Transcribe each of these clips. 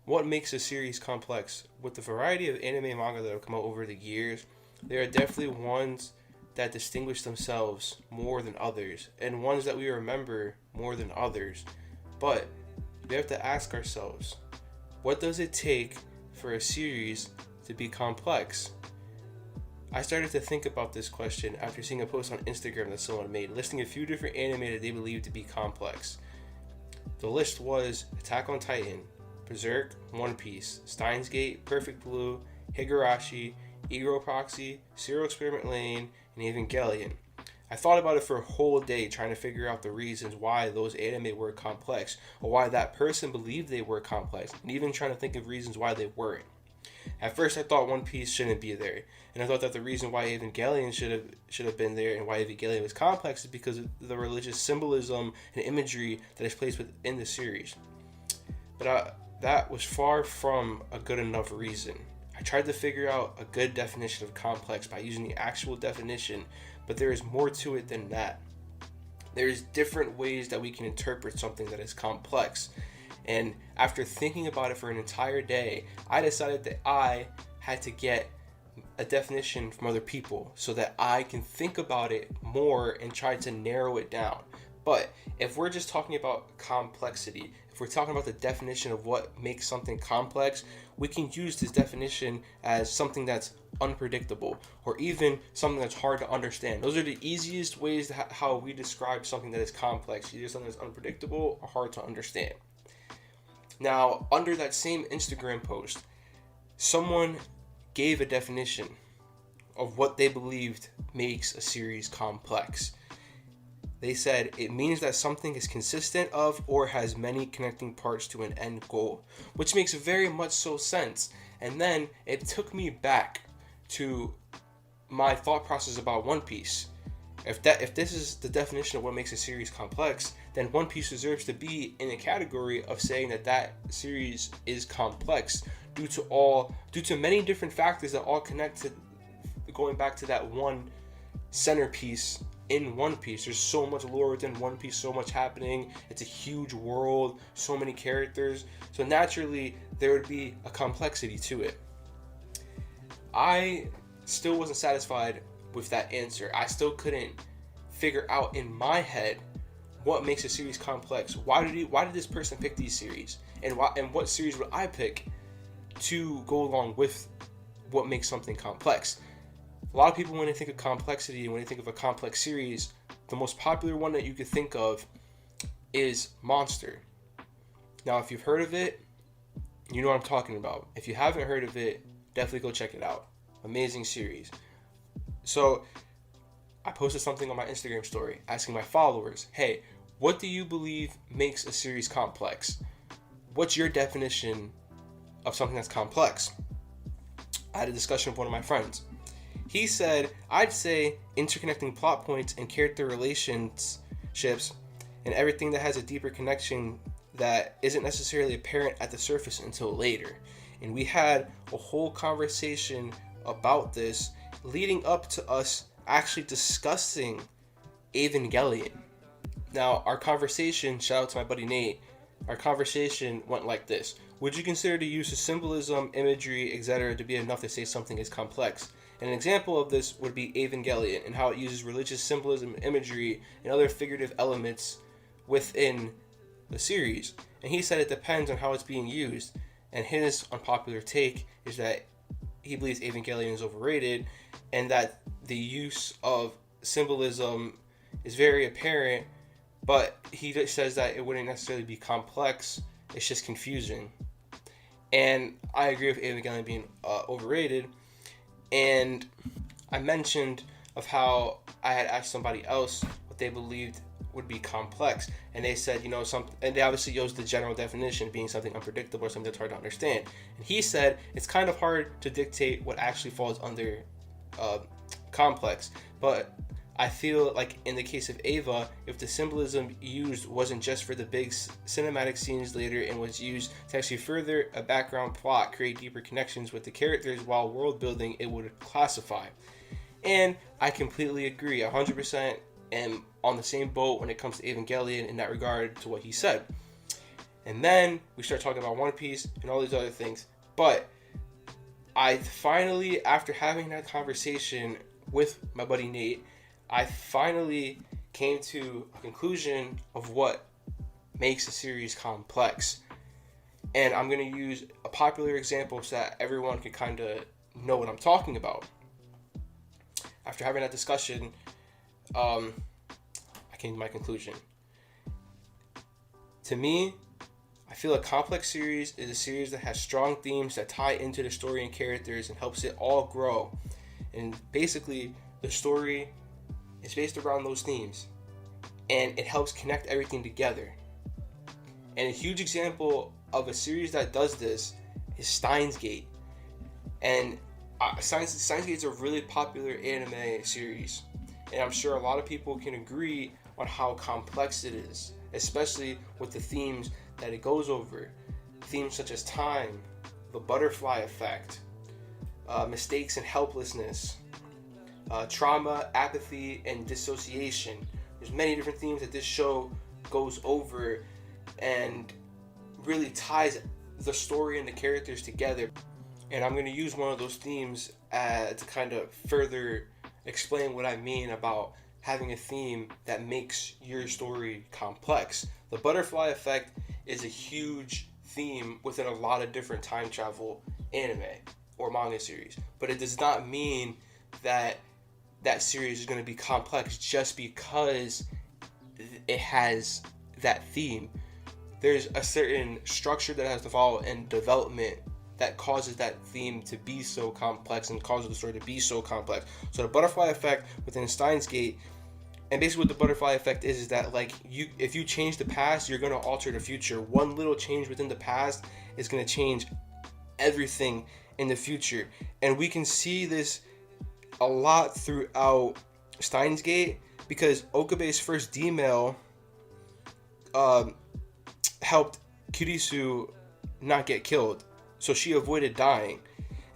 What makes a series complex? With the variety of anime and manga that have come out over the years, there are definitely ones that distinguish themselves more than others, and ones that we remember more than others. But we have to ask ourselves, what does it take for a series to be complex? I started to think about this question after seeing a post on Instagram that someone made listing a few different anime that they believe to be complex. The list was Attack on Titan, Berserk, One Piece, Steins Gate, Perfect Blue, Higurashi, Ego Proxy, Serial Experiment Lane, and Evangelion. I thought about it for a whole day trying to figure out the reasons why those anime were complex, or why that person believed they were complex, and even trying to think of reasons why they weren't. At first, I thought One Piece shouldn't be there, and I thought that the reason why Evangelion should have been there and why Evangelion was complex is because of the religious symbolism and imagery that is placed within the series. But that was far from a good enough reason. I tried to figure out a good definition of complex by using the actual definition, but there is more to it than that. There's different ways that we can interpret something that is complex. And after thinking about it for an entire day, I decided that I had to get a definition from other people so that I can think about it more and try to narrow it down. But if we're just talking about complexity, if we're talking about the definition of what makes something complex, we can use this definition as something that's unpredictable or even something that's hard to understand. Those are the easiest ways how we describe something that is complex, either something that's unpredictable or hard to understand. Now, under that same Instagram post, someone gave a definition of what they believed makes a series complex. They said it means that something is consistent of or has many connecting parts to an end goal, which makes very much so sense. And then it took me back to my thought process about One Piece. If this is the definition of what makes a series complex, then One Piece deserves to be in a category of saying that series is complex due to many different factors that all connect to going back to that one centerpiece in One Piece. There's so much lore within One Piece, so much happening. It's a huge world, so many characters. So naturally, there would be a complexity to it. I still wasn't satisfied with that answer. I still couldn't figure out in my head what makes a series complex. Why did this person pick these series? And what series would I pick to go along with what makes something complex? A lot of people, when they think of complexity, when they think of a complex series, the most popular one that you could think of is Monster. Now, if you've heard of it, you know what I'm talking about. If you haven't heard of it, definitely go check it out. Amazing series. So, I posted something on my Instagram story asking my followers, hey, what do you believe makes a series complex? What's your definition of something that's complex? I had a discussion with one of my friends. He said, I'd say interconnecting plot points and character relationships and everything that has a deeper connection that isn't necessarily apparent at the surface until later. And we had a whole conversation about this leading up to us actually discussing Evangelion. Now, our conversation, shout out to my buddy Nate, our conversation went like this. Would you consider the use of symbolism, imagery, etc. to be enough to say something is complex? And an example of this would be Evangelion and how it uses religious symbolism, imagery, and other figurative elements within the series. And he said it depends on how it's being used. And his unpopular take is that he believes Evangelion is overrated and that the use of symbolism is very apparent, but he just says that it wouldn't necessarily be complex, it's just confusing. And I agree with Evangelion being overrated. And I mentioned of how I had asked somebody else what they believed would be complex, and they said, and they obviously used the general definition being something unpredictable or something that's hard to understand. And he said it's kind of hard to dictate what actually falls under complex, but I feel like in the case of Eva, if the symbolism used wasn't just for the big cinematic scenes later and was used to actually further a background plot, create deeper connections with the characters while world building, it would classify. And I completely agree, 100% am on the same boat when it comes to Evangelion in that regard to what he said. And then we start talking about One Piece and all these other things. But I finally, after having that conversation with my buddy Nate, I finally came to a conclusion of what makes a series complex. And I'm going to use a popular example so that everyone can kind of know what I'm talking about. After having that discussion, I came to my conclusion. To me, I feel a complex series is a series that has strong themes that tie into the story and characters and helps it all grow. And basically, the story is based around those themes. And it helps connect everything together. And a huge example of a series that does this is Steins Gate. And Steins Gate is a really popular anime series. And I'm sure a lot of people can agree on how complex it is, especially with the themes that it goes over. Themes such as time, the butterfly effect, mistakes and helplessness, trauma, apathy, and dissociation. There's many different themes that this show goes over and really ties the story and the characters together. And I'm going to use one of those themes to kind of further explain what I mean about having a theme that makes your story complex. The butterfly effect is a huge theme within a lot of different time travel anime or manga series, but it does not mean that that series is going to be complex just because it has that theme. There's a certain structure that has to follow and development that causes that theme to be so complex and causes the story to be so complex. So the butterfly effect within Steins Gate, and basically what the butterfly effect is that like if you change the past, you're going to alter the future. One little change within the past is going to change everything in the future. And we can see this a lot throughout Steins Gate because Okabe's first D-mail helped Kurisu not get killed, so she avoided dying.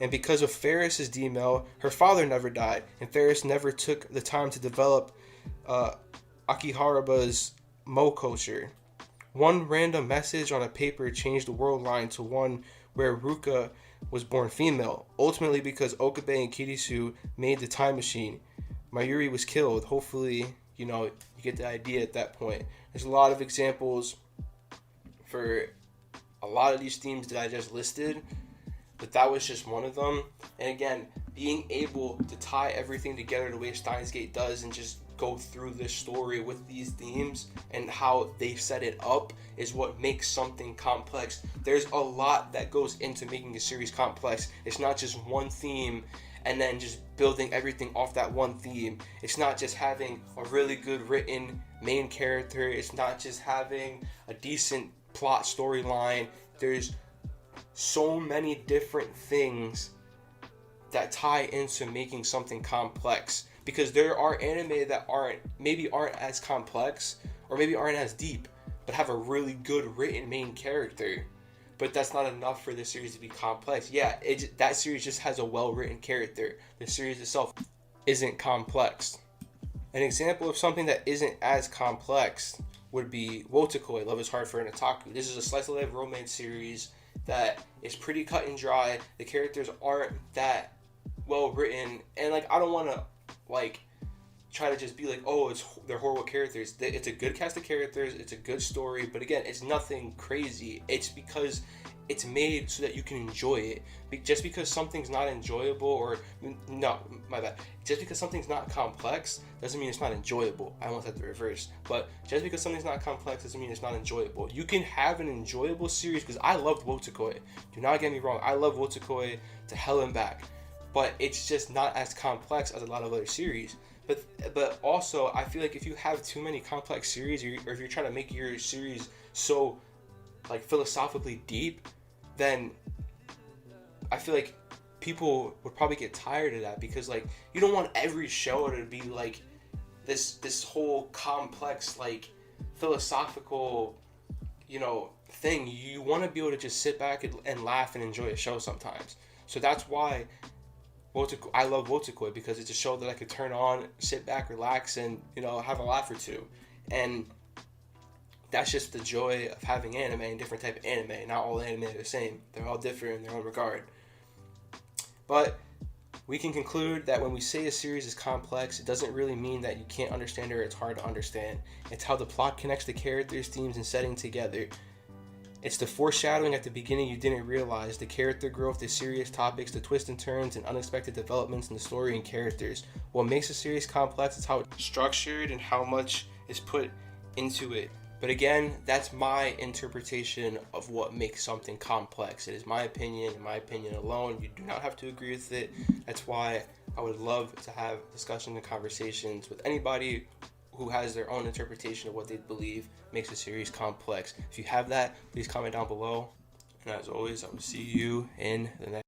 And because of Ferris's D-mail, her father never died, and Ferris never took the time to develop Akiharuba's Mo culture. One random message on a paper changed the world line to one where Ruka was born female. Ultimately, because Okabe and Kurisu made the time machine, Mayuri was killed. Hopefully, you get the idea at that point. There's a lot of examples for a lot of these themes that I just listed, but that was just one of them. And again, being able to tie everything together the way Steins Gate does and just go through this story with these themes and how they set it up is what makes something complex. There's a lot that goes into making a series complex. It's not just one theme and then just building everything off that one theme. It's not just having a really good written main character. It's not just having a decent plot storyline. There's so many different things that tie into making something complex, because there are anime that aren't as complex or maybe aren't as deep but have a really good written main character, but that's not enough for the series to be complex. That series just has a well-written character. The series itself isn't complex. An example of something that isn't as complex would be Wotakoi, Love is Hard for an Otaku. This is a slice of life romance series that is pretty cut and dry. The characters aren't that well written, and I don't want to try to just be they're horrible characters. It's a good cast of characters, it's a good story, but again, it's nothing crazy. It's because it's made so that you can enjoy it. Just because something's not enjoyable, just because something's not complex doesn't mean it's not enjoyable. I almost had the reverse. But just because something's not complex doesn't mean it's not enjoyable. You can have an enjoyable series, because I loved Wotakoi. Do not get me wrong, I love Wotakoi to hell and back. But it's just not as complex as a lot of other series. But also, I feel like if you have too many complex series, or if you're trying to make your series so philosophically deep, then I feel like people would probably get tired of that, because you don't want every show to be this whole complex philosophical thing. You want to be able to just sit back and laugh and enjoy a show sometimes. So that's why I love Wotakoi, because it's a show that I could turn on, sit back, relax, and have a laugh or two. And That's just the joy of having anime and different type of anime. Not all anime are the same. They're all different in their own regard. But we can conclude that when we say a series is complex, it doesn't really mean that you can't understand it or it's hard to understand. It's how the plot connects the characters, themes, and setting together. It's the foreshadowing at the beginning you didn't realize, the character growth, the serious topics, the twists and turns, and unexpected developments in the story and characters. What makes a series complex is how it's structured and how much is put into it. But again, that's my interpretation of what makes something complex. It is my opinion, and my opinion alone. You do not have to agree with it. That's why I would love to have discussions and conversations with anybody who has their own interpretation of what they believe makes a series complex. If you have that, please comment down below. And as always, I will see you in the next